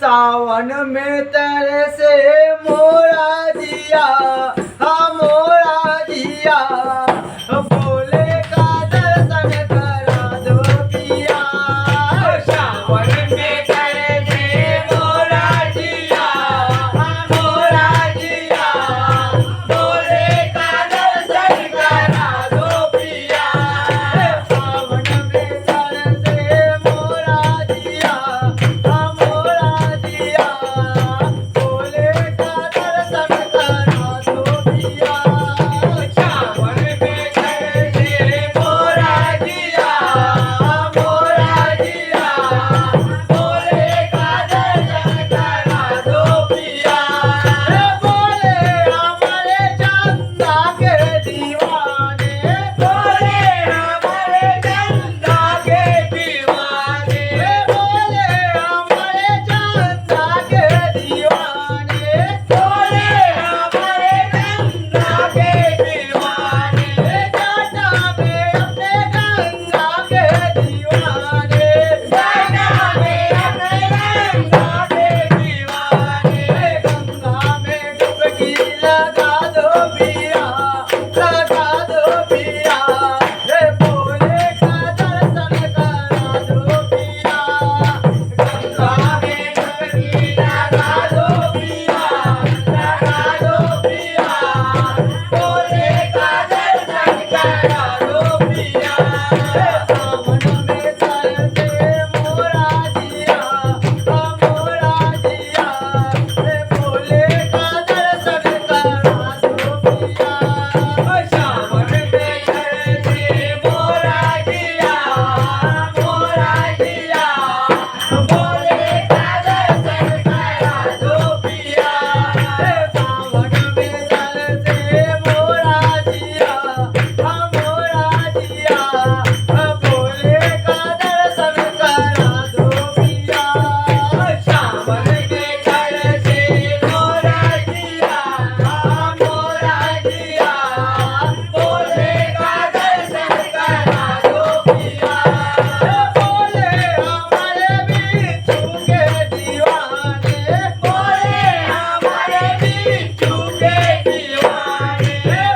सावन में तरसे मोरा जिया, हाँ मोरा जिया, भोले का दर्शन करा दो पिया। सावन में तरसे मोरा जिया, हाँ मोरा जिया, भोले का दर्शन करा दो पिया। सावन में तरसे मोरा जिया, हाँ मोरा जिया, भोले का दर्शन करा दो पिया। सावन में तरसे मोरा जिया, हाँ मोरा जिया, भोले का दर्शन करा दो पिया। भोले हमारे चंदा के दीवाने, भोले हमारे चंदा के दीवाने, भोले हमारे चंदा के दीवाने, भोले हमारे चंदा के दीवाने, जाटा में अपने गंगा के दीवाने, जाटा में अपने गंगा के दीवाने, गंगा में डुबकी लगा दो पिया, लगा दो पिया, रे भोले का दर्शन करा दो पिया। गंगा में डुबकी लगा दो पिया, लगा दो पिया, भोले का दर्शन करा दो पिया। सावन में तरसे मोरा जिया, हाँ मोरा जिया, रे भोले का दर्शन करा दो पिया। सावन में तरसे मोरा जिया, हाँ मोरा जिया, भोले का दर्शन करा दो पिया। सावन में तरसे मोरा जिया, हाँ मोरा जिया, भोले का दर्शन करा दो पिया। सावन में तरसे मोरा जिया, हाँ मोरा जिया, भोले का दर्शन करा दो पिया। भोले हमारे बिच्छू के दीवाने, भोले हमारे बिच्छू के दीवाने,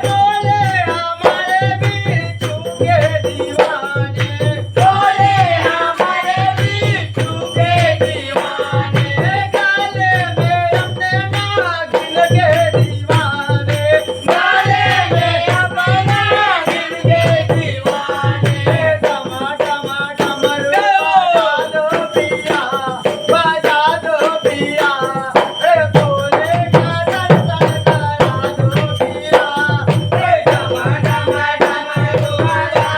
भोले हमारे बिच्छू के दीवाने, भोले हमारे बिच्छू के दीवाने, गाले में अपने नागिन के दीवाने, गाले में अपने नागिन के दीवाने, डमा डमा डमरू बजा दो पिया, रे भोले का दर्शन करा दो पिया। रे डमा डमा डमरू बजा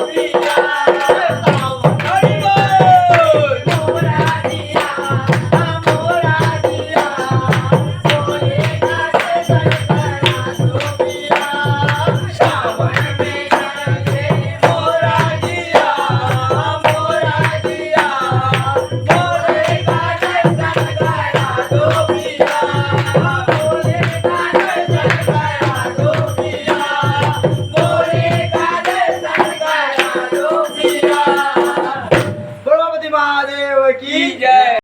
पिया